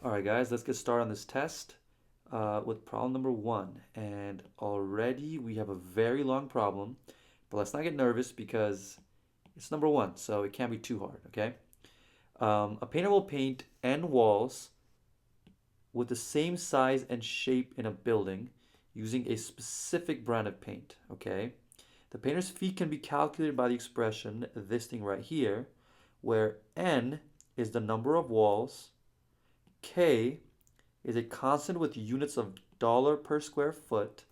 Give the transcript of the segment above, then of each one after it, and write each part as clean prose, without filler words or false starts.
All right, guys, let's get started on this test with problem number one. And already we have a very long problem, but let's not get nervous because it's number one, so it can't be too hard, okay? A painter will paint n walls with the same size and shape in a building using a specific brand of paint, okay? The painter's fee can be calculated by the expression, this thing right here, where n is the number of walls, k is a constant with units of dollar per square foot.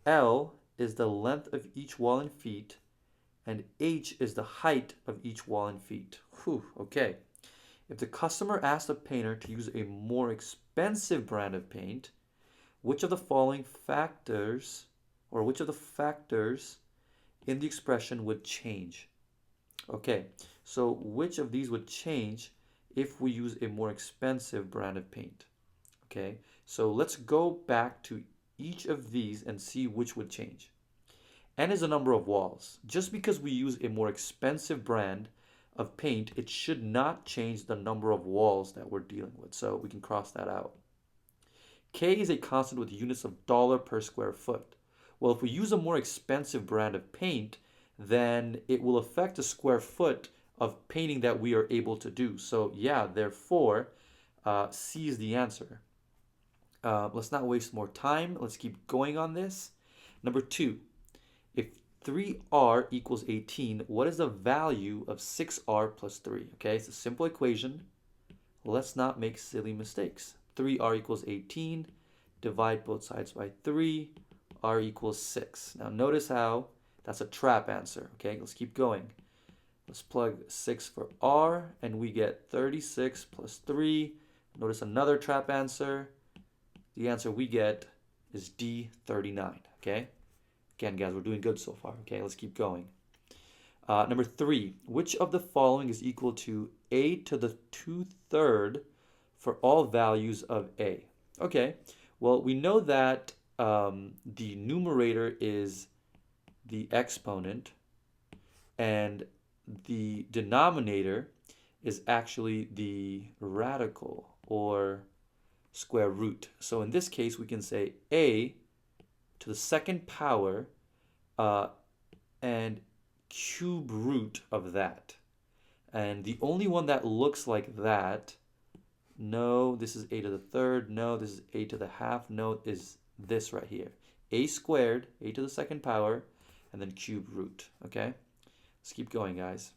L is the length of each wall in feet, and H is the height of each wall in feet. Whew, okay. If the customer asks the painter to use a more expensive brand of paint, which of the following factors, or which of the factors in the expression would change? Okay, so which of these would change if we use a more expensive brand of paint? Okay, so let's go back to each of these and see which would change. N is the number of walls. Just because we use a more expensive brand of paint, it should not change the number of walls that we're dealing with. So we can cross that out. K is a constant with units of dollar per square foot. Well, if we use a more expensive brand of paint, then it will affect the square foot of painting that we are able to do. So yeah, therefore, C is the answer. Let's not waste more time. Let's keep going on this. Number two, if 3r equals 18, what is the value of 6r plus 3? Okay, it's a simple equation. Let's not make silly mistakes. 3r equals 18. Divide both sides by 3. R equals 6. Now notice how that's a trap answer. Okay, let's keep going. Let's plug 6 for r, and we get 36 plus 3. Notice another trap answer. The answer we get is D, 39. Okay? Again, guys, we're doing good so far. Okay, let's keep going. Number three, which of the following is equal to a to the 2/3 for all values of a? Okay, well, we know that the numerator is the exponent and the denominator is actually the radical or square root. So in this case, we can say a to the second power uh, and cube root of that. And the only one that looks like that, no, this is a to the third, no, this is a to the half, no, is this right here. A squared, a to the second power, and then cube root, okay? Let's keep going, guys.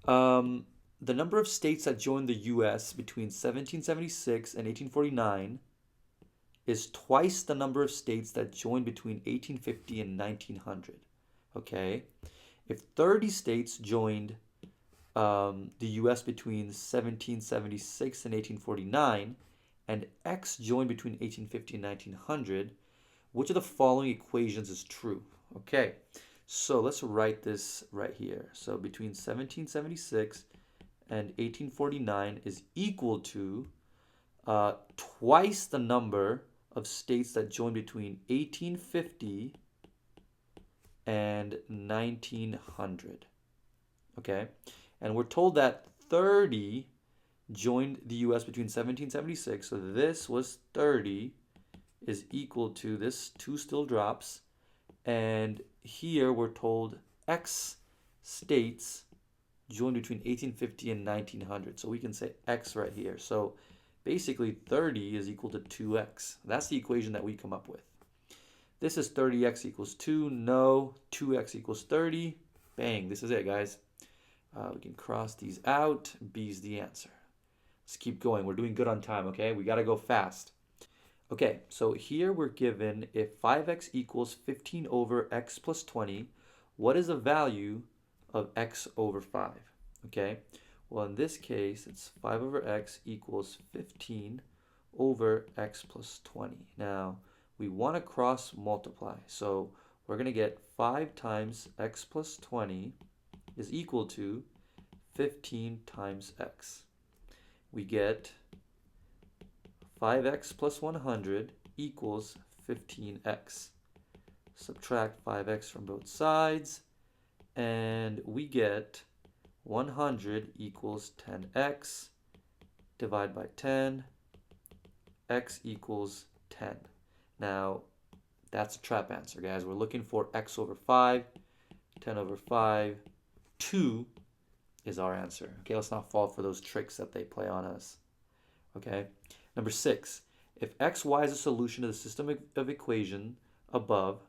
Um, the number of states that joined the US between 1776 and 1849 is twice the number of states that joined between 1850 and 1900. Okay, if 30 states joined the US between 1776 and 1849, and X joined between 1850 and 1900, which of the following equations is true? Okay, so let's write this right here. So between 1776 and 1849 is equal to twice the number of states that joined between 1850 and 1900. Okay, and we're told that 30 joined the US between 1776, so this was 30 is equal to this 2 still drops, and here we're told X states joined between 1850 and 1900, so we can say X right here. So basically 30 is equal to 2x. That's the equation that we come up with. This is 30x equals 2. No, 2x equals 30. Bang, this is it, guys. We can cross these out. B is the answer. Let's keep going. We're doing good on time, okay? We got to go fast. Okay, so here we're given if 5x equals 15 over x plus 20, what is the value of x over 5? Okay, well, in this case, it's 5 over x equals 15 over x plus 20. Now, we want to cross multiply. So we're going to get 5 times x plus 20 is equal to 15 times x. We get 5x plus 100 equals 15x. Subtract 5x from both sides, and we get 100 equals 10x. divide by 10, x equals 10. Now, that's a trap answer, guys. We're looking for x over 5, 10 over 5, 2 is our answer. Okay, let's not fall for those tricks that they play on us. Okay, number 6. If x, y is a solution to the system of equation above,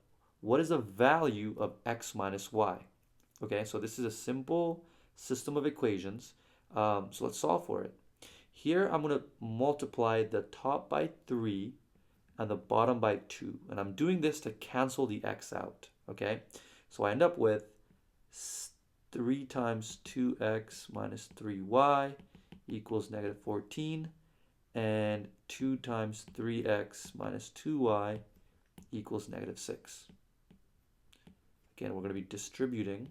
what is the value of x minus y? Okay, so this is a simple system of equations. So let's solve for it. Here I'm going to multiply the top by 3 and the bottom by 2. And I'm doing this to cancel the x out. Okay, so I end up with 3 times 2x minus 3y equals negative 14. And 2 times 3x minus 2y equals negative 6. Again, we're going to be distributing.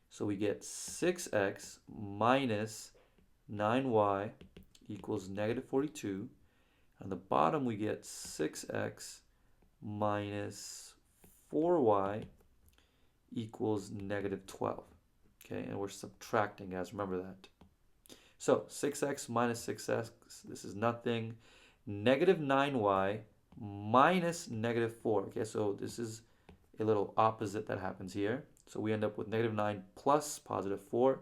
So we get 6x minus 9y equals negative 42. On the bottom, we get 6x minus 4y equals negative 12. Okay, and we're subtracting, guys. Remember that. So 6x minus 6x, this is nothing. Negative 9y minus negative 4. Okay, so this is a little opposite that happens here. So we end up with negative 9 plus positive 4,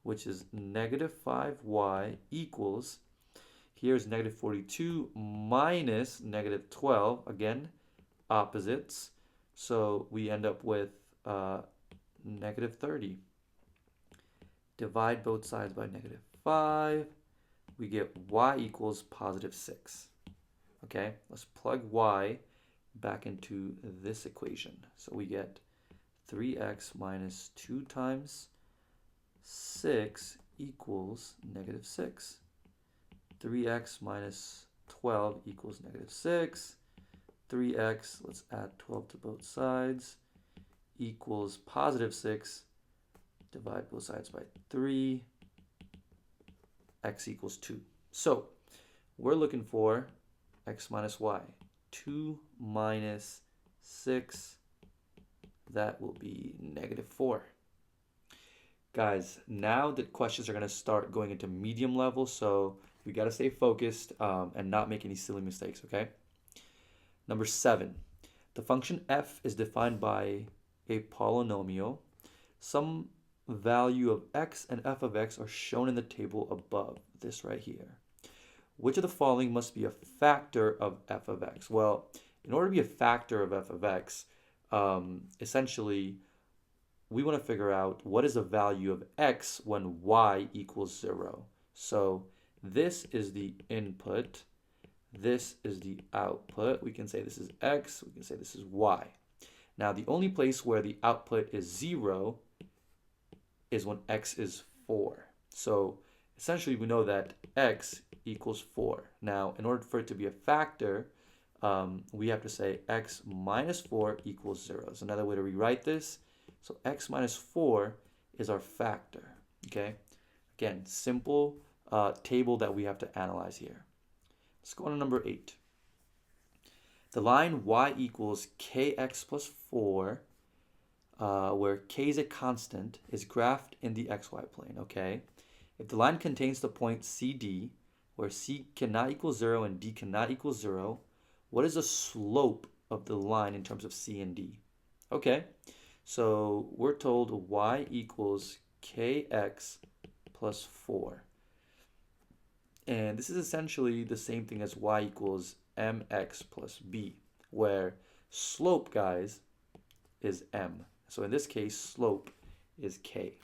which is negative 5y equals, here's negative 42 minus negative 12. Again, opposites. So we end up with negative 30. Divide both sides by negative 5. We get y equals positive 6. Okay, let's plug y back into this equation. So we get 3x minus 2 times 6 equals negative 6. 3x minus 12 equals negative 6. 3x, let's add 12 to both sides, equals positive 6. Divide both sides by 3. X equals 2. So we're looking for x minus y. 2 minus 6, that will be negative 4. Guys, now the questions are going to start going into medium level, so we got to stay focused and not make any silly mistakes, okay? Number 7. The function f is defined by a polynomial. Some value of x and f of x are shown in the table above, this right here. Which of the following must be a factor of f of x? Well, in order to be a factor of f of x, essentially, we want to figure out what is the value of x when y equals 0. So this is the input. This is the output. We can say this is x. We can say this is y. Now, the only place where the output is 0 is when x is 4. So essentially, we know that x equals 4. Now, in order for it to be a factor, we have to say x minus 4 equals 0. It's another way to rewrite this. So x minus 4 is our factor. Okay? Again, simple table that we have to analyze here. Let's go on to number 8. The line y equals kx plus 4, where k is a constant, is graphed in the xy plane. Okay? If the line contains the point CD, where c cannot equal 0 and d cannot equal 0, what is the slope of the line in terms of c and d? Okay, so we're told y equals kx plus 4. And this is essentially the same thing as y equals mx plus b, where slope, guys, is m. So in this case, slope is k.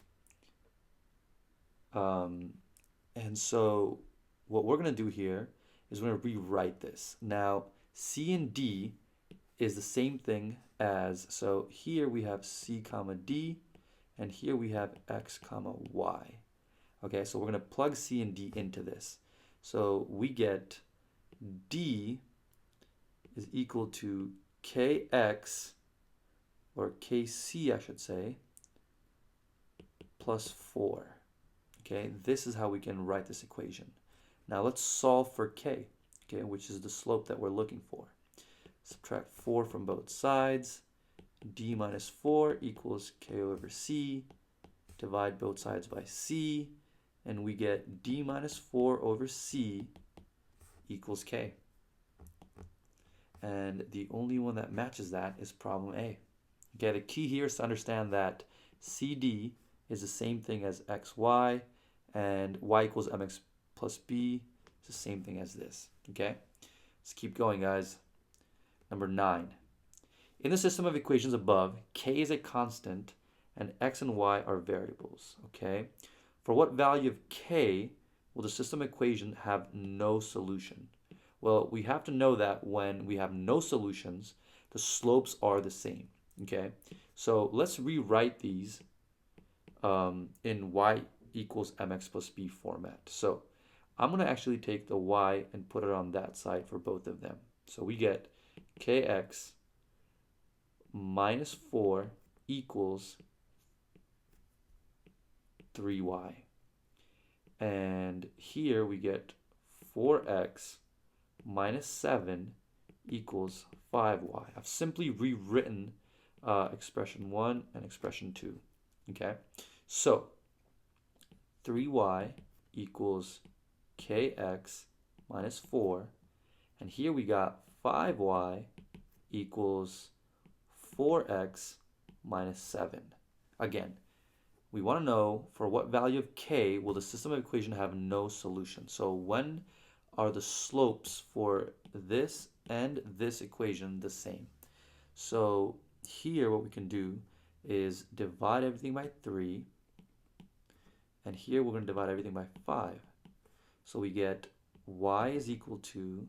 And so what we're going to do here is we're going to rewrite this. Now, c and d is the same thing as, so here we have c comma d, and here we have x comma y. Okay, so we're going to plug c and d into this. So we get d is equal to kx, or kc I should say, plus 4. Okay, this is how we can write this equation. Now let's solve for k, okay, which is the slope that we're looking for. Subtract 4 from both sides. D minus 4 equals k over c. Divide both sides by c. and we get d minus 4 over c equals k. And the only one that matches that is problem A. Okay, the key here is to understand that CD is the same thing as xy, and y equals mx plus b is the same thing as this. Okay, let's keep going, guys. Number 9. In the system of equations above, k is a constant and x and y are variables. Okay, for what value of k will the system equation have no solution? Well, we have to know that when we have no solutions, the slopes are the same. Okay, so let's rewrite these in y equals mx plus b format. So I'm going to actually take the y and put it on that side for both of them. So we get kx minus 4 equals 3y. And here we get 4x minus 7 equals 5y. I've simply rewritten expression 1 and expression 2. Okay, so 3y equals kx minus 4, and here we got 5y equals 4x minus 7. Again, we want to know for what value of k will the system of equation have no solution. So when are the slopes for this and this equation the same? So here what we can do is divide everything by 3, and here we're going to divide everything by 5. So we get y is equal to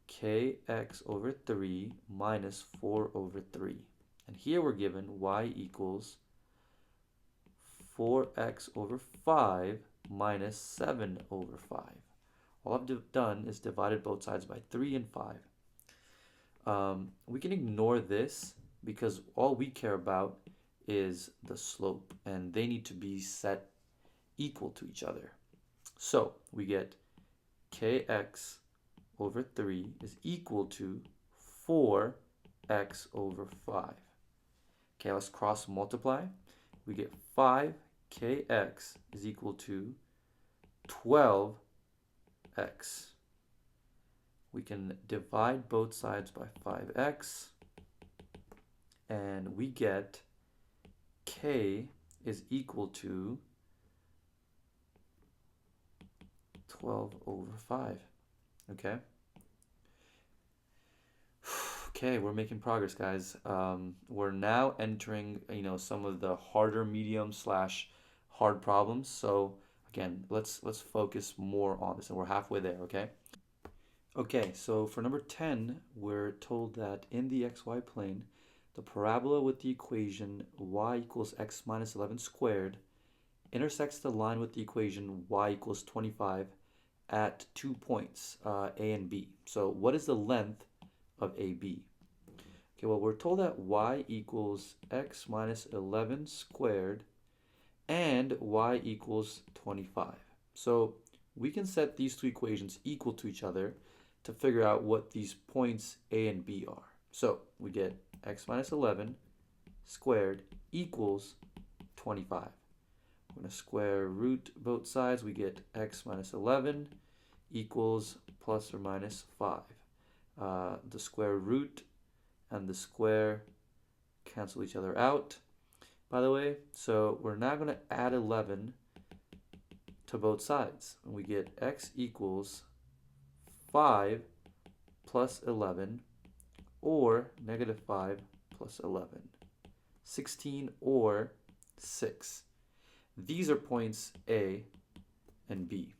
kx over 3 minus 4 over 3. And here we're given y equals 4x over 5 minus 7 over 5. All I've done is divided both sides by 3 and 5. We can ignore this because all we care about is the slope, and they need to be set equal to each other. So we get kx over 3 is equal to 4x over 5. Okay, let's cross multiply. We get 5kx is equal to 12x. We can divide both sides by 5x, and we get k is equal to 12 over 5. Okay. Okay, we're making progress, guys. We're now entering, some of the harder medium slash hard problems. So again, let's focus more on this, and we're halfway there. Okay. Okay, so for number 10, we're told that in the xy plane, the parabola with the equation y equals x minus 11 squared intersects the line with the equation y equals 25 at 2 points, A and B. So what is the length of AB? Okay, well, we're told that y equals x minus 11 squared and y equals 25. So we can set these two equations equal to each other to figure out what these points A and B are. So we get x minus 11 squared equals 25. We're going to square root both sides. We get x minus 11 equals plus or minus 5. The square root and the square cancel each other out, by the way. So we're now going to add 11 to both sides. And we get x equals 5 plus 11, or negative 5 plus 11. 16 or 6. These are points A and B.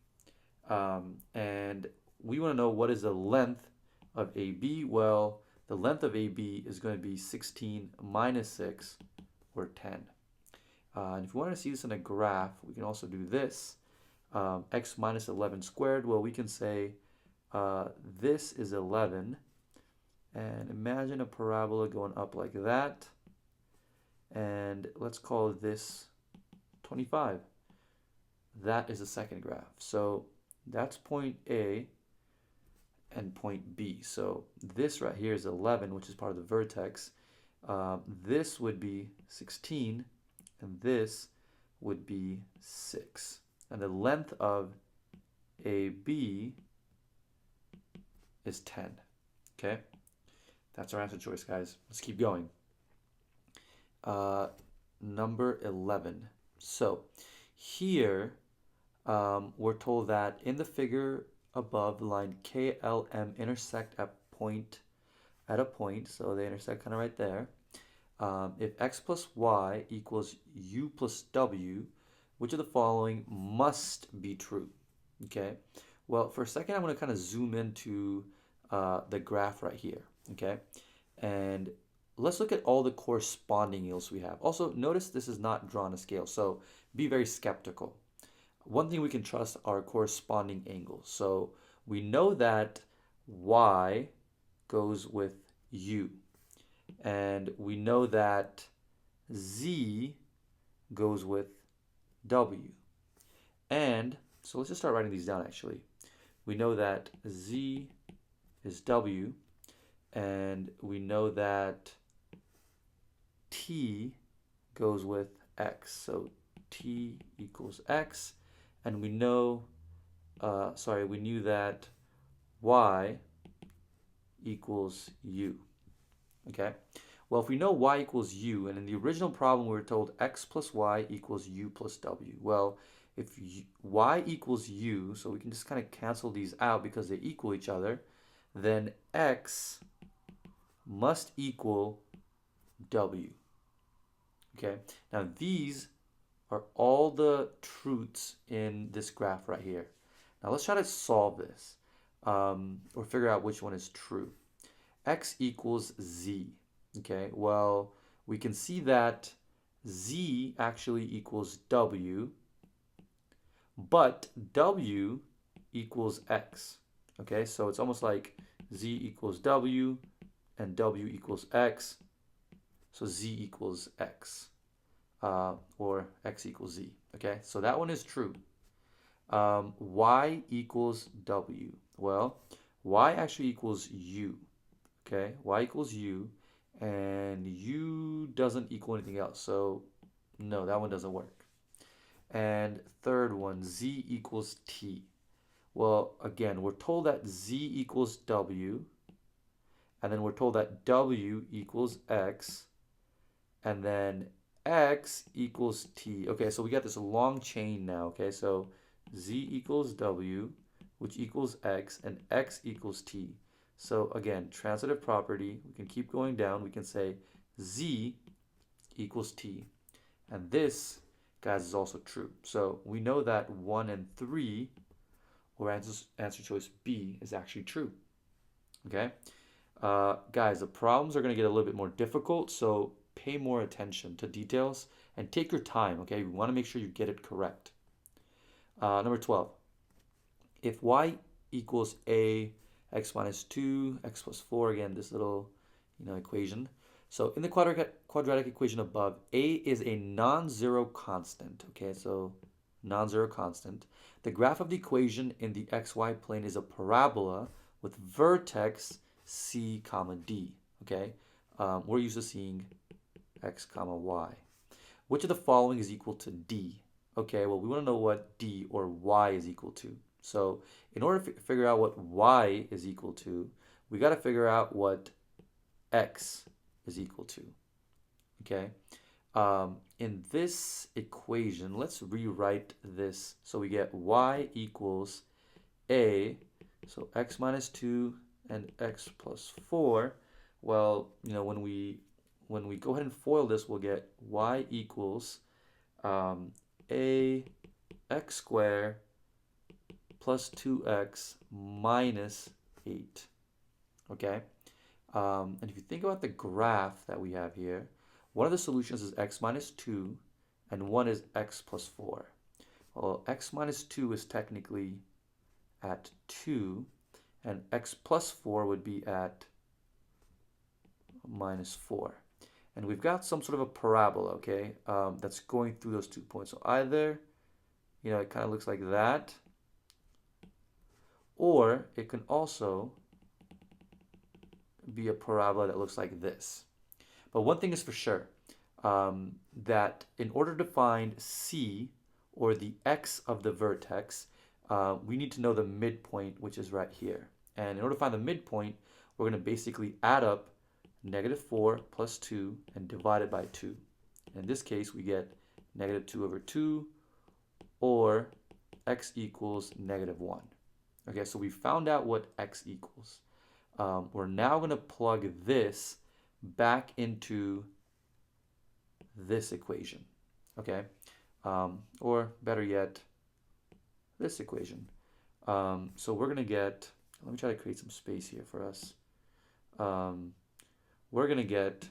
And we want to know what is the length of AB. Well, the length of AB is going to be 16 minus 6, or 10. And if you want to see this in a graph, we can also do this. X minus 11 squared, well, we can say this is 11. And imagine a parabola going up like that. And let's call this 25. That is the second graph. So that's point A and point B. So this right here is 11, which is part of the vertex. This would be 16, and this would be 6. and the length of AB is 10. Okay, that's our answer choice, guys. Let's keep going. Number 11. So here we're told that in the figure above, the line KLM intersect at a point, so they intersect kind of right there. If x plus y equals u plus w, which of the following must be true? Okay, well, for a second, I'm going to kind of zoom into the graph right here. Okay, and let's look at all the corresponding yields we have. Also, notice this is not drawn to scale, so be very skeptical. One thing we can trust are corresponding angles. So we know that y goes with u, and we know that z goes with w. And so let's just start writing these down actually. We know that z is w, and we know that t goes with x. So t equals x, and we know, we knew that y equals u. Okay, well, if we know y equals u, and in the original problem we were told x plus y equals u plus w. Well, if y equals u, so we can just kind of cancel these out because they equal each other, then x must equal w. Okay, now these are all the truths in this graph right here. Now let's try to solve this, or figure out which one is true. X equals z. Okay, well, we can see that z actually equals w, but w equals x. Okay, so it's almost like z equals w and w equals x, so z equals x, or x equals z. Okay, so that one is true. Y equals w. Well, y actually equals u. Okay, y equals u, and u doesn't equal anything else, so no, that one doesn't work. And third one, z equals t. Well, again, we're told that z equals w, and then we're told that w equals x, and then x equals t. Okay, so we got this long chain now. Okay, so z equals w, which equals x, and x equals t. So again, transitive property, we can keep going down. We can say z equals t. And this, guys, is also true. So we know that 1 and 3, or answer choice B, is actually true. Okay? Guys, the problems are going to get a little bit more difficult, so pay more attention to details and take your time, okay? We want to make sure you get it correct. Number 12. If y equals a, x minus 2, x plus 4, again, this little, equation. So in the quadratic equation above, a is a non-zero constant, okay? So non-zero constant. The graph of the equation in the xy plane is a parabola with vertex c comma d, okay? We're used to seeing x comma y. Which of the following is equal to d? Okay, well, we want to know what d or y is equal to. So in order to figure out what y is equal to, we got to figure out what x is equal to. Okay, in this equation, let's rewrite this so we get y equals a, so x minus 2 and x plus 4. Well, when we go ahead and FOIL this, we'll get y equals a x squared plus 2x minus 8. Okay, and if you think about the graph that we have here, one of the solutions is x minus 2 and one is x plus 4. Well, x minus 2 is technically at 2, and x plus 4 would be at minus 4. And we've got some sort of a parabola, okay, that's going through those 2 points. So either, it kind of looks like that, or it can also be a parabola that looks like this. But one thing is for sure, that in order to find c or the x of the vertex, we need to know the midpoint, which is right here. And in order to find the midpoint, we're going to basically add up -4 plus 2 and divide it by 2. In this case, we get -2/2, or x equals -1. Okay, so we found out what x equals. We're now going to plug this back into this equation, okay? Or better yet, this equation. So we're going to get, let me try to create some space here for us. We're going to get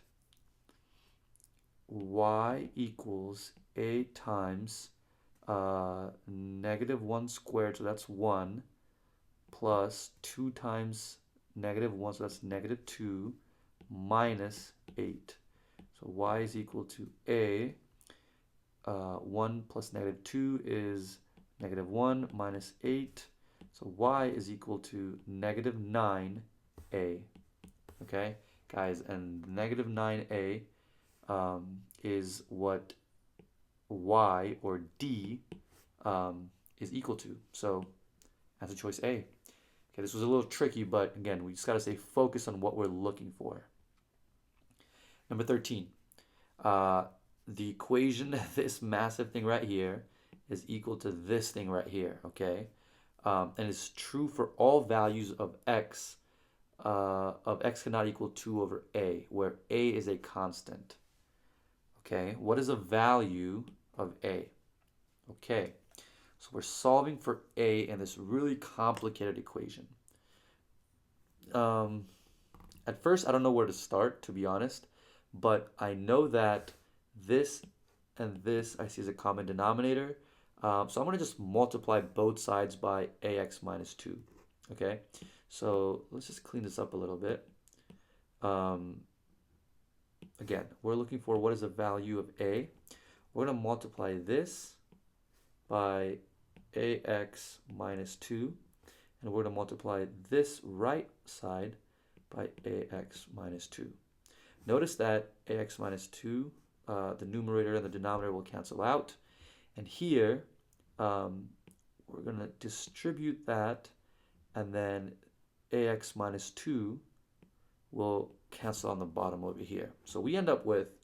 y equals a times -1 squared, so that's 1, plus 2 times -1, so that's -2, minus 8. So y is equal to a, 1 plus -2 is -1 minus 8. So y is equal to -9a. Okay, guys, and -9a is what y, or d, is equal to. So answer choice A. Okay, this was a little tricky, but again, we just got to stay focused on what we're looking for. Number 13. The equation, this massive thing right here, is equal to this thing right here, okay? And it's true for all values of x cannot equal 2/a, where a is a constant. Okay, what is the value of a? Okay, so we're solving for a in this really complicated equation. At first, I don't know where to start, to be honest, but I know that this and this I see as a common denominator. So I'm going to just multiply both sides by ax minus 2. Okay, so let's just clean this up a little bit. Again, we're looking for what is the value of a. We're going to multiply this by ax minus 2, and we're going to multiply this right side by ax minus 2. Notice that ax minus 2, the numerator and the denominator will cancel out. And here, we're going to distribute that, and then ax minus 2 will cancel on the bottom over here. So we end up with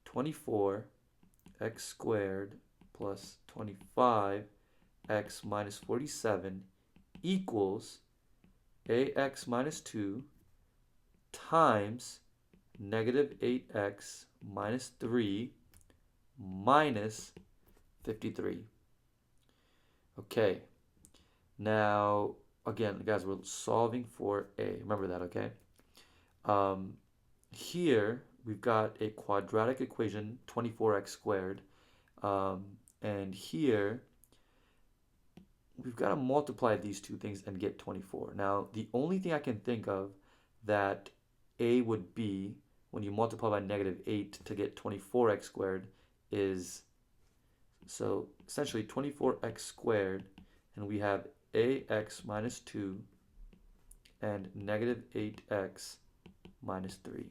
24x squared plus 25x minus 47 equals ax minus 2 times -8x minus 3 minus 53. Okay, now again, guys, we're solving for a. Remember that, okay? Here we've got a quadratic equation, 24x squared, and here we've got to multiply these two things and get 24. Now, the only thing I can think of that a would be when you multiply by -8 to get 24x squared is, so essentially 24x squared, and we have ax minus 2 and -8x minus 3.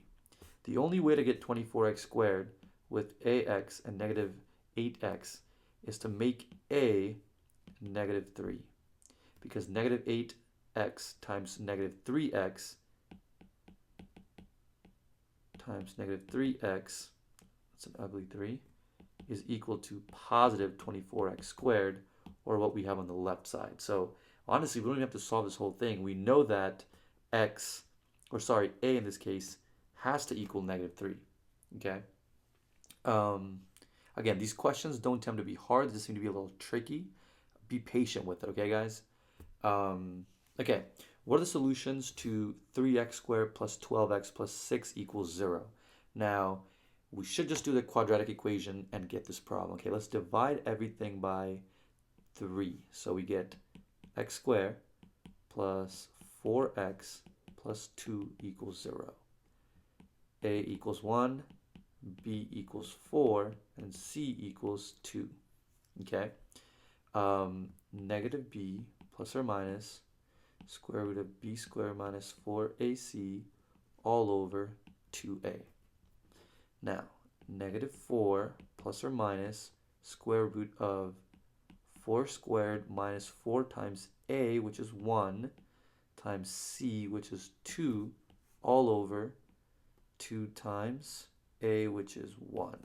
The only way to get 24x squared with ax and -8x is to make a -3, because -8x times -3x times -3x, that's an ugly 3, is equal to positive 24x squared, or what we have on the left side. So honestly, we don't even have to solve this whole thing. We know that x, or sorry, a in this case, has to equal -3, okay? Again, these questions don't tend to be hard. They just seem to be a little tricky. Be patient with it, okay, guys? Okay, what are the solutions to 3x squared plus 12x plus 6 equals 0? Now, we should just do the quadratic equation and get this problem. Okay, let's divide everything by 3. So we get x squared plus 4x plus 2 equals 0. A equals 1, B equals 4, and C equals 2. Okay? Negative b plus or minus square root of b squared minus 4ac all over 2a. Now, -4 plus or minus square root of 4 squared minus 4 times a, which is 1, times c, which is 2, all over 2 times a, which is 1.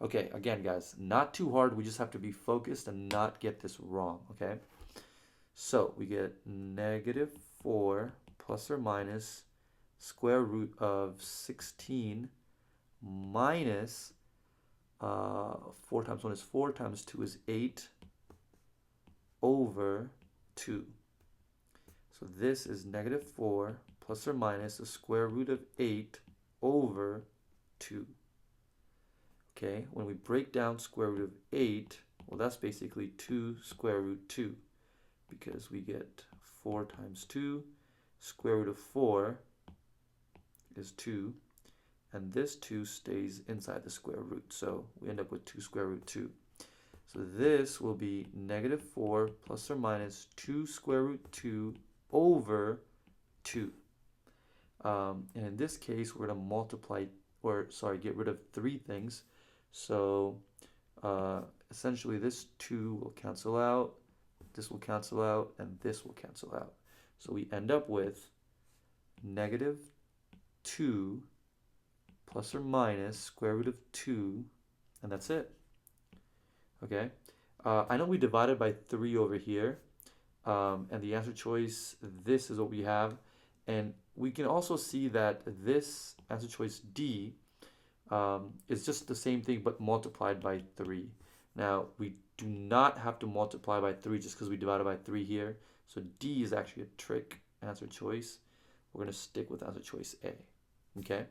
Okay, again, guys, not too hard. We just have to be focused and not get this wrong, okay? So we get negative 4 plus or minus square root of 16 minus 4 times 1 is 4 times 2 is 8 over 2. So this is negative 4 plus or minus the square root of 8 over 2. Okay, when we break down square root of 8, well, that's basically 2 square root 2, because we get 4 times 2, square root of 4 is 2, and this 2 stays inside the square root, so we end up with 2 square root 2. So this will be negative 4 plus or minus 2 square root 2 over 2. And in this case, we're going to multiply, or sorry, get rid of 3 things. So essentially this 2 will cancel out, this will cancel out, and this will cancel out. So we end up with negative 2 plus or minus square root of 2, and that's it. Okay, I know we divided by 3 over here, and the answer choice, this is what we have. And we can also see that this answer choice D is just the same thing but multiplied by 3. Now, we do not have to multiply by 3 just because we divided by 3 here. So D is actually a trick answer choice. We're going to stick with answer choice A. Okay,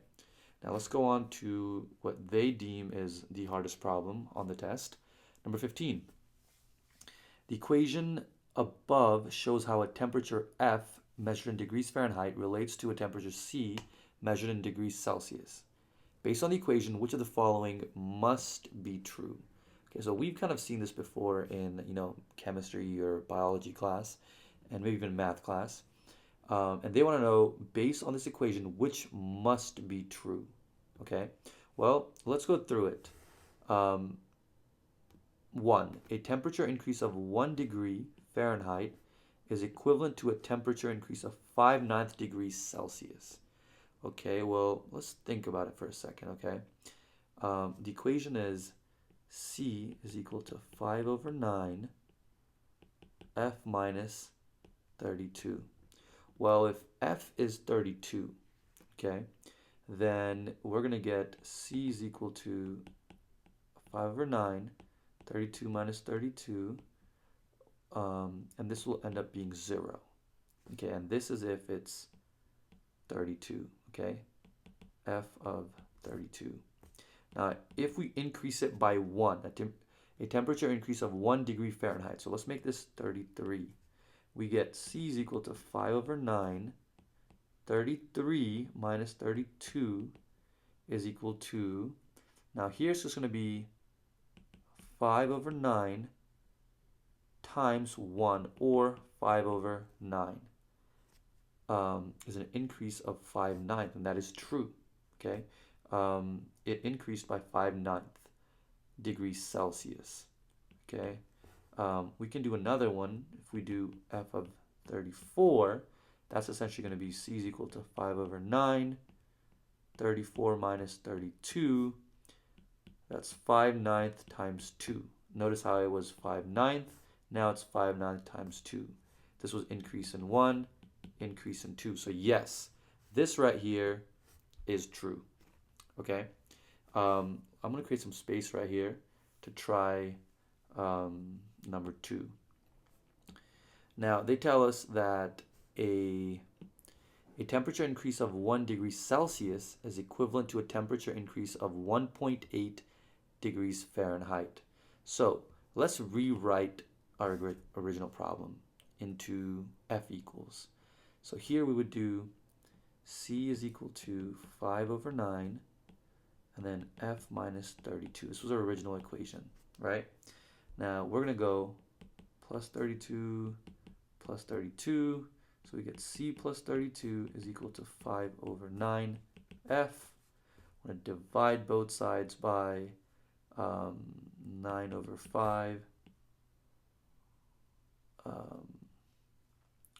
now let's go on to what they deem is the hardest problem on the test. Number 15. The equation above shows how a temperature F measured in degrees Fahrenheit relates to a temperature C measured in degrees Celsius. Based on the equation, which of the following must be true? Okay, so we've kind of seen this before in, chemistry or biology class, and maybe even math class. And they want to know, based on this equation, which must be true. Okay, well, let's go through it. 1. A temperature increase of 1 degree Fahrenheit is equivalent to a temperature increase of 5/9 degrees Celsius. Okay, well, let's think about it for a second, okay? The equation is C is equal to 5 over 9 F minus 32. Well, if F is 32, okay, then we're going to get C is equal to 5 over 9, 32 minus 32, and this will end up being 0. Okay, and this is if it's 32, okay? F of 32. Now, if we increase it by 1, a temperature increase of 1 degree Fahrenheit, so let's make this 33. We get C is equal to 5 over 9, 33 minus 32 is equal to, now here's just going to be 5 over 9 times 1, or 5 over 9. Is an increase of 5/9, and that is true. Okay, it increased by 5/9 degrees Celsius. Okay, we can do another one. If we do F of 34, that's essentially going to be C is equal to 5 over 9, 34 minus 32. That's 5/9 times 2. Notice how it was 5/9. Now it's 5/9 times 2. This was increase in 1. Increase in 2. So yes, this right here is true. Okay, I'm going to create some space right here to try number 2. Now they tell us that a temperature increase of 1 degree Celsius is equivalent to a temperature increase of 1.8 degrees Fahrenheit. So let's rewrite our original problem into F equals. So here we would do C is equal to 5 over 9, and then F minus 32. This was our original equation, right? Now we're going to go plus 32 plus 32. So we get C plus 32 is equal to 5 over 9 F. We're going to divide both sides by 9 over 5. um,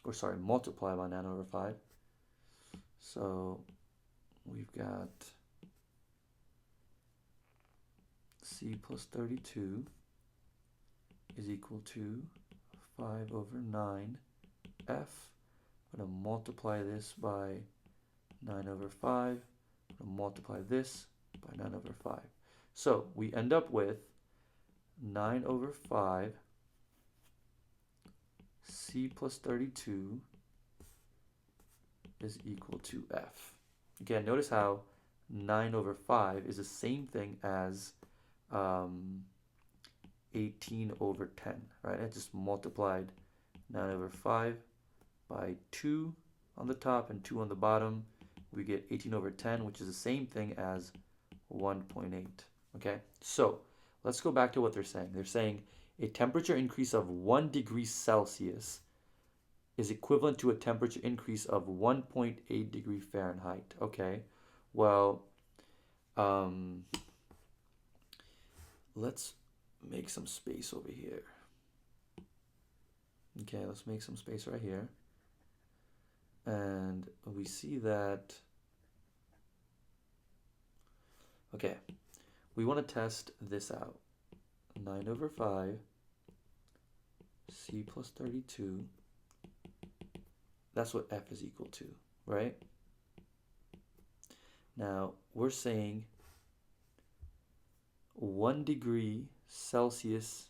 or sorry, multiply by 9 over 5. So we've got c plus 32 is equal to 5 over 9 f. I'm going to multiply this by 9 over 5. I'm going to multiply this by 9 over 5. So we end up with 9 over 5 c plus 32 is equal to f. Again, notice how 9 over 5 is the same thing as 18 over 10, right? I just multiplied 9 over 5 by 2 on the top and 2 on the bottom. We get 18 over 10, which is the same thing as 1.8, okay? So let's go back to what they're saying. They're saying a temperature increase of 1 degree Celsius is equivalent to a temperature increase of 1.8 degree Fahrenheit. Okay, well, let's make some space over here. Okay, let's make some space right here. And we see that, okay, we want to test this out. 9 over 5, c plus 32, that's what f is equal to, right? Now, we're saying 1 degree Celsius.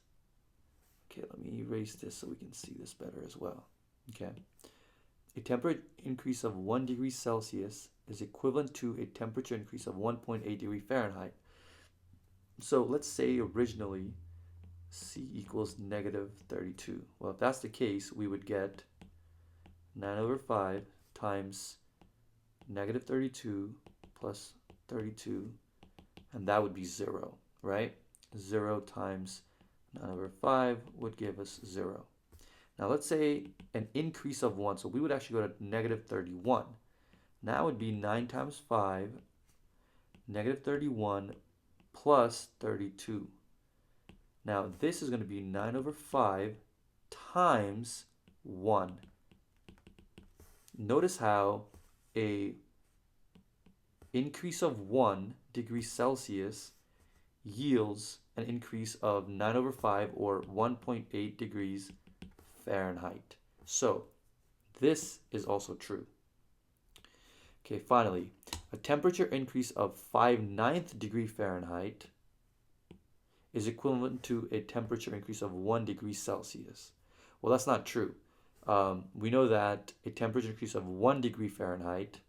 Okay, let me erase this so we can see this better as well. Okay. A temperature increase of 1 degree Celsius is equivalent to a temperature increase of 1.8 degree Fahrenheit. So let's say originally C equals negative 32. Well, if that's the case, we would get 9 over 5 times negative 32 plus 32, and that would be 0, right? 0 times 9 over 5 would give us 0. Now let's say an increase of 1, so we would actually go to negative 31. Now it would be 9 times 5, negative 31 plus 32. Now this is going to be 9 over 5 times 1. Notice how a increase of 1 degree Celsius yields an increase of 9 over 5 or 1.8 degrees Fahrenheit. So this is also true. Okay, finally, a temperature increase of 5/9 degree Fahrenheit is equivalent to a temperature increase of 1 degree Celsius. Well, that's not true. We know that a temperature increase of 1 degree Fahrenheit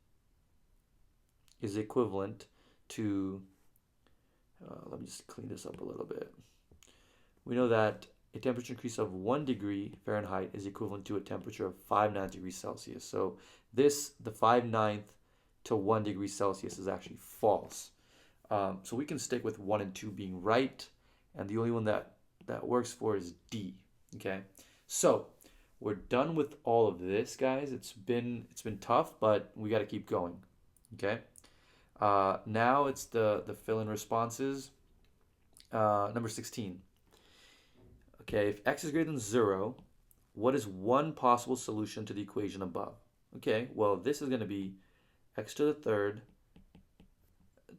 is equivalent to, let me just clean this up a little bit. We know that a temperature increase of 1 degree Fahrenheit is equivalent to a temperature of 5/9 degrees Celsius. So the 5/9 to 1 degree Celsius is actually false. So we can stick with 1 and 2 being right, and the only one that works for is D. Okay, so we're done with all of this, guys. It's been tough, but we got to keep going. Okay, now it's the fill-in responses. Number 16. Okay, if x is greater than 0, what is one possible solution to the equation above? Okay, well, this is going to be x to the third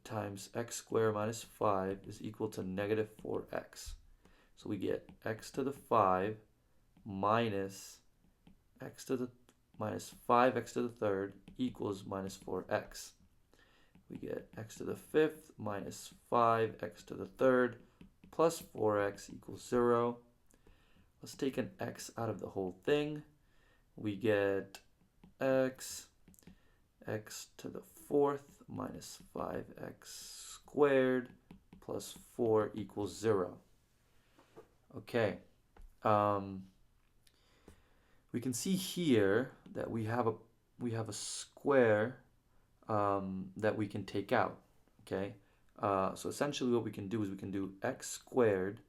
times x squared minus 5 is equal to negative 4x. So we get x to the 5 minus x to the minus 5x to the third equals minus 4x. We get x to the fifth minus 5x to the third plus 4x equals 0. Let's take an x out of the whole thing. We get x to the fourth minus 5x squared plus 4 equals 0. Okay. We can see here that we have a square that we can take out. Okay. So essentially what we can do is we can do x squared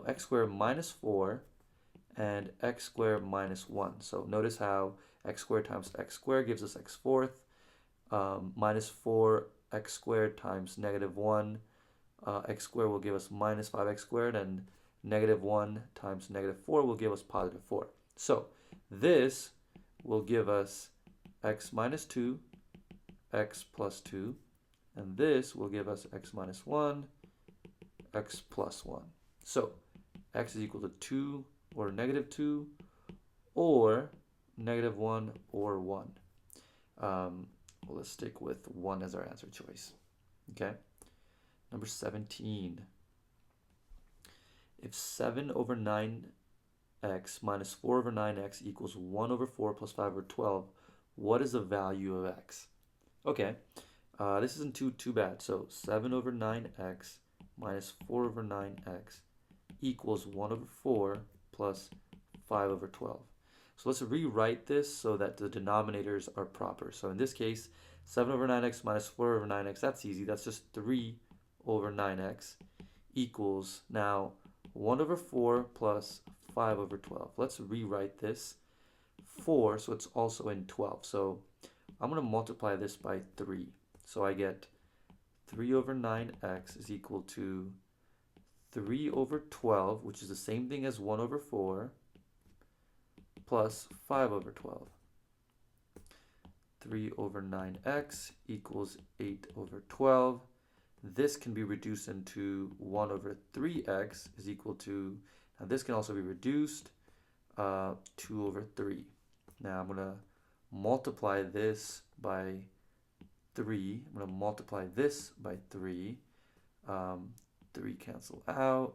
x squared minus 4 and x squared minus 1. So notice how x squared times x squared gives us x fourth, minus 4 x squared times negative 1 x squared will give us minus 5x squared, and negative 1 times negative 4 will give us positive 4. So this will give us x minus 2, x plus 2, and this will give us x minus 1, x plus 1. So x is equal to 2 or negative 2, or negative 1 or 1. Well, let's stick with 1 as our answer choice. Okay. Number 17. If 7 over 9x minus 4 over 9x equals 1 over 4 plus 5 over 12, what is the value of x? Okay, this isn't too bad. So 7 over 9x minus 4 over 9x equals 1 over 4 plus 5 over 12. So let's rewrite this so that the denominators are proper. So in this case, 7 over 9x minus 4 over 9x, that's easy. That's just 3 over 9x equals now 1 over 4 plus 5 over 12. Let's rewrite this. 4, so it's also in 12. So I'm going to multiply this by 3. So I get 3 over 9x is equal to 3 over 12, which is the same thing as 1 over 4, plus 5 over 12. 3 over 9x equals 8 over 12. This can be reduced into 1 over 3x is equal to, now this can also be reduced, 2 over 3. Now I'm going to multiply this by 3. I'm going to multiply this by 3. 3 cancel out.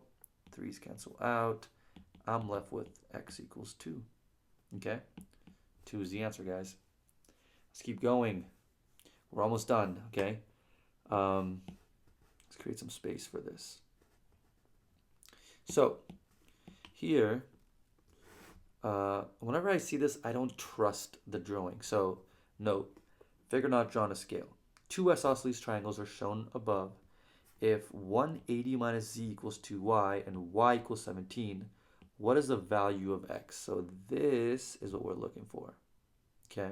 3's cancel out. I'm left with x equals 2. Okay? 2 is the answer, guys. Let's keep going. We're almost done, okay? Let's create some space for this. So, here, whenever I see this, I don't trust the drawing. So, note, figure not drawn to scale. Two isosceles triangles are shown above. If 180 minus z equals 2y and y equals 17, what is the value of x? So this is what we're looking for. Okay.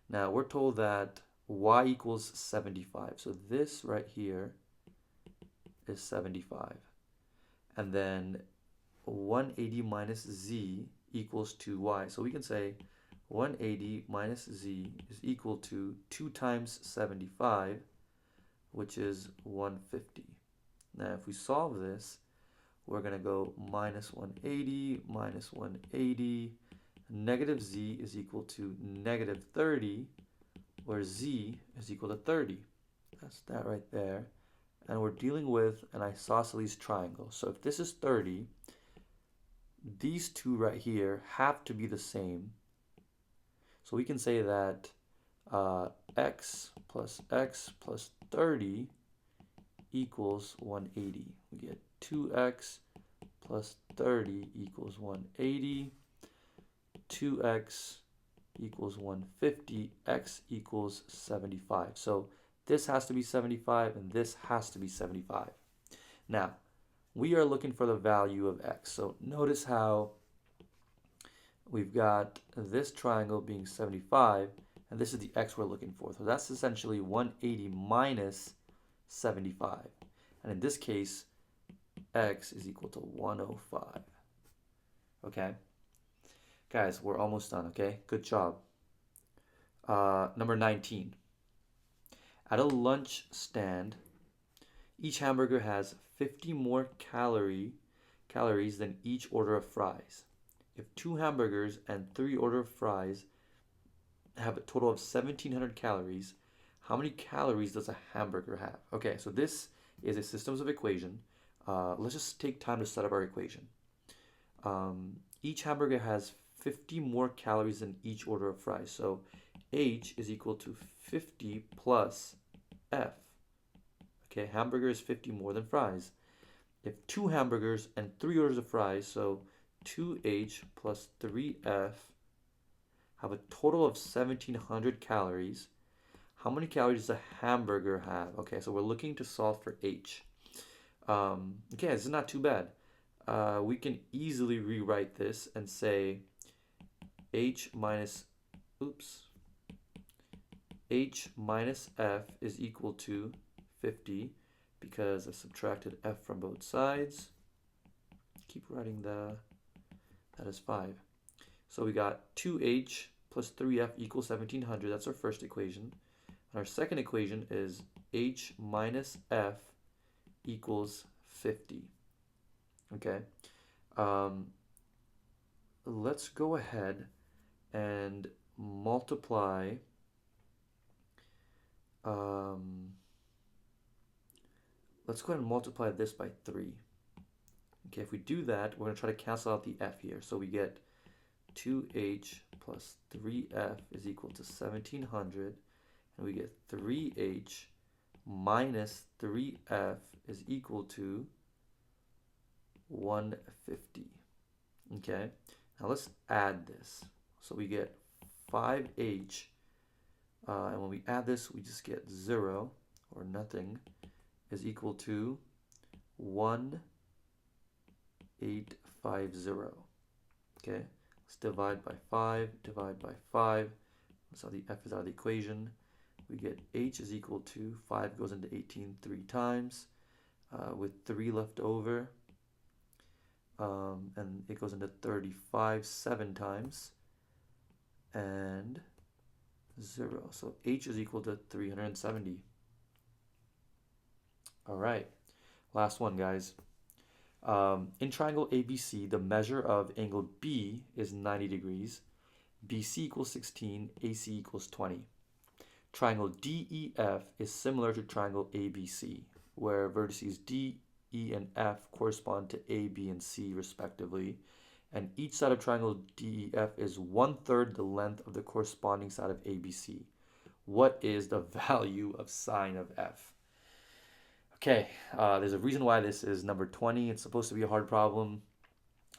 Now we're told that y equals 75. So this right here is 75. And then 180 minus z equals 2y. So we can say 180 minus z is equal to 2 times 75, which is 150. Now if we solve this, we're going to go minus 180 minus 180. Negative z is equal to negative 30, where z is equal to 30. That's that right there. And we're dealing with an isosceles triangle. So if this is 30, these two right here have to be the same. So we can say that x plus 30 equals 180. We get 2x plus 30 equals 180. 2x equals 150. X equals 75. So this has to be 75 and this has to be 75. Now, we are looking for the value of x. So notice how we've got this triangle being 75, and this is the x we're looking for. So that's essentially 180 minus 75. And in this case, x is equal to 105. Okay? Guys, we're almost done, okay? Good job. Number 19. At a lunch stand, each hamburger has 50 more calories than each order of fries. If 2 hamburgers and 3 order of fries have a total of 1,700 calories, how many calories does a hamburger have? Okay, so this is a systems of equation. Let's just take time to set up our equation. Each hamburger has 50 more calories than each order of fries. So H is equal to 50 plus F. Okay, hamburger is 50 more than fries. If 2 hamburgers and 3 orders of fries, so 2H plus 3F have a total of 1,700 calories, how many calories does a hamburger have? Okay, so we're looking to solve for H. Okay, this is not too bad. We can easily rewrite this and say H minus F is equal to 50 because I subtracted f from both sides. Keep writing that is 5. So we got 2h plus 3f equals 1700. That's our first equation. And our second equation is h minus f equals 50. Okay. Let's go ahead and multiply let's go ahead and multiply this by 3. Okay, if we do that, we're going to try to cancel out the f here. So we get 2h plus 3f is equal to 1700, and we get 3h minus 3f is equal to 150. Okay, now let's add this. So we get 5h, and when we add this, we just get 0 or nothing is equal to 1850. Okay, let's divide by 5, divide by 5. So the f is out of the equation. We get h is equal to 5 goes into 18 3 times, with 3 left over, and it goes into 35 7 times, and 0. So h is equal to 370. All right, last one, guys. In triangle ABC, the measure of angle B is 90 degrees. BC equals 16, AC equals 20. Triangle DEF is similar to triangle ABC, where vertices D, E, and F correspond to A, B, and C respectively, and each side of triangle DEF is 1/3 the length of the corresponding side of ABC. What is the value of sine of F? Okay, there's a reason why this is number 20. It's supposed to be a hard problem.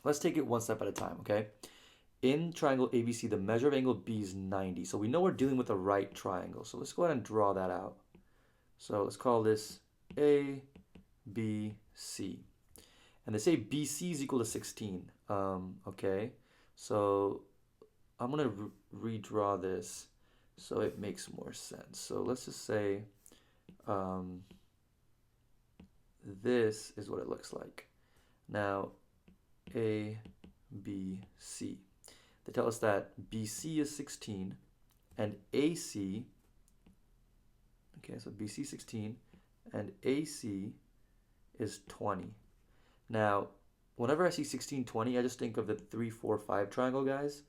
Let's take it one step at a time, okay? In triangle ABC, the measure of angle B is 90. So we know we're dealing with a right triangle. So let's go ahead and draw that out. So let's call this A, B, C. And they say BC is equal to 16. Okay, so I'm going to redraw this so it makes more sense. So let's just say this is what it looks like. Now, A, B, C. They tell us that BC is 16 and AC, okay, so BC 16 and AC is 20. Now, whenever I see 16, 20, I just think of the 3, 4, 5 triangle, guys.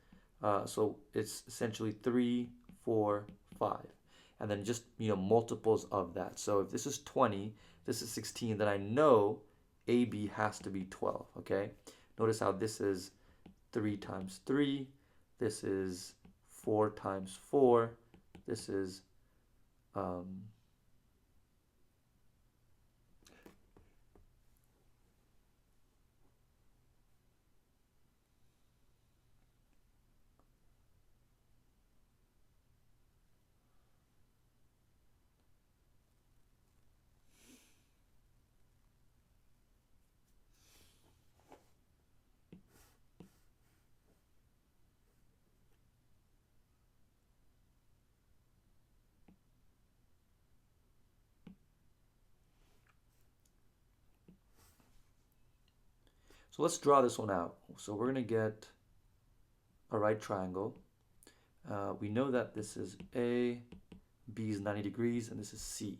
So it's essentially 3, 4, 5. And then just, multiples of that. So if this is 20, this is 16, then I know AB has to be 12, okay? Notice how this is 3 times 3. This is 4 times 4. This is so let's draw this one out. So we're going to get a right triangle. We know that this is A, B is 90 degrees, and this is C.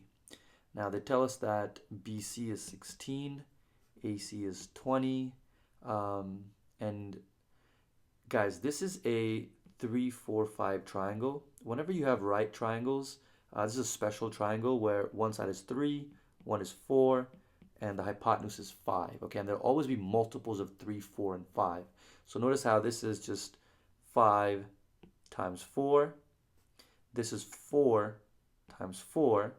Now they tell us that BC is 16, AC is 20, and guys, this is a 3, 4, 5 triangle. Whenever you have right triangles, this is a special triangle where one side is 3, one is 4, and the hypotenuse is 5. Okay, and there'll always be multiples of 3, 4, and 5. So notice how this is just 5 times 4. This is 4 times 4.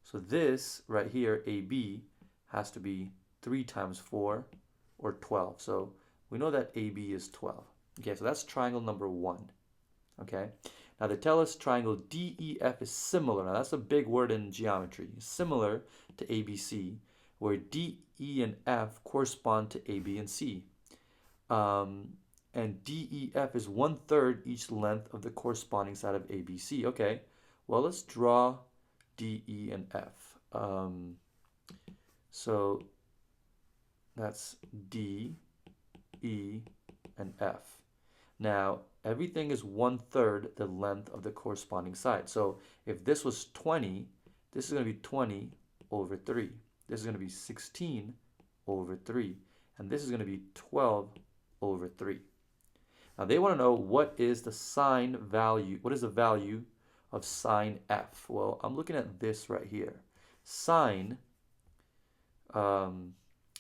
So this right here, AB, has to be 3 times 4, or 12. So we know that AB is 12. Okay, so that's triangle number 1. Okay, now they tell us triangle DEF is similar. Now that's a big word in geometry. Similar to ABC, where D, E, and F correspond to A, B, and C. And DEF is 1/3 each length of the corresponding side of ABC. Okay, well, let's draw D, E, and F. So that's D, E, and F. Now, everything is 1/3 the length of the corresponding side. So if this was 20, this is going to be 20 over 3. This is going to be 16 over 3. And this is going to be 12 over 3. Now they want to know what is the sine value, what is the value of sine f? Well, I'm looking at this right here. Sine,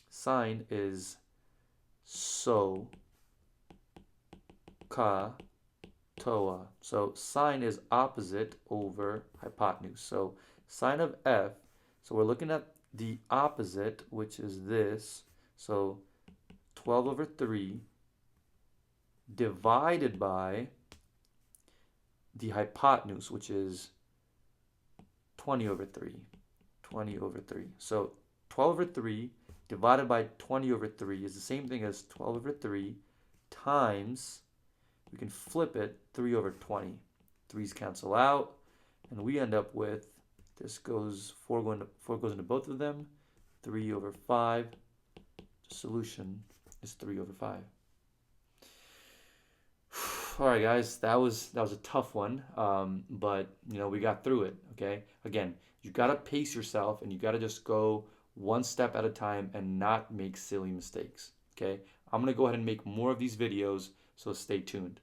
sine is so, ka, toa. So sine is opposite over hypotenuse. So sine of f, so we're looking at the opposite, which is this. So 12 over 3 divided by the hypotenuse, which is 20 over 3. 20 over 3. So 12 over 3 divided by 20 over 3 is the same thing as 12 over 3 times, we can flip it, 3 over 20. 3's cancel out, and we end up with, this goes, 4 goes into both of them, 3 over 5. The solution is 3 over 5. All right, guys, that was a tough one, but we got through it. Okay, again, you gotta pace yourself, and you gotta just go one step at a time and not make silly mistakes. Okay, I'm gonna go ahead and make more of these videos, so stay tuned.